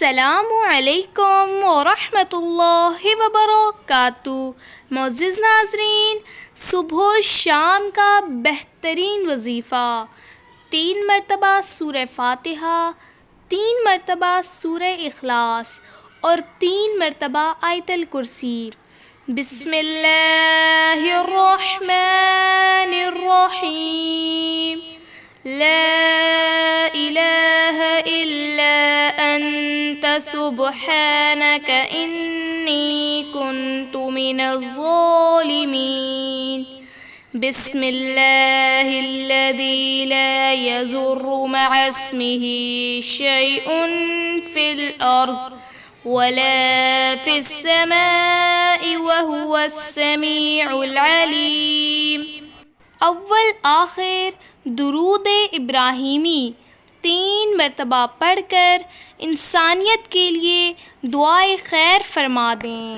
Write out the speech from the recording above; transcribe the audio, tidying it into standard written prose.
السلام علیکم ورحمۃ اللہ وبرکاتہ۔ معزز ناظرین، صبح و شام کا بہترین وظیفہ 3 مرتبہ سورہ فاتحہ، 3 مرتبہ سورہ اخلاص اور 3 مرتبہ آیت الکرسی۔ بسم اللہ الرحمن الرحیم۔ لا الہ الا انت سبحانک انی کنت من الظالمین۔ بسم اللہ الذی لا یضر مع اسمہ شیء فی الارض ولا فی السماء وهو السمیع العلیم۔ اول آخر درود ابراہیمی 3 مرتبہ پڑھ کر انسانیت کے لیے دعائے خیر فرما دیں۔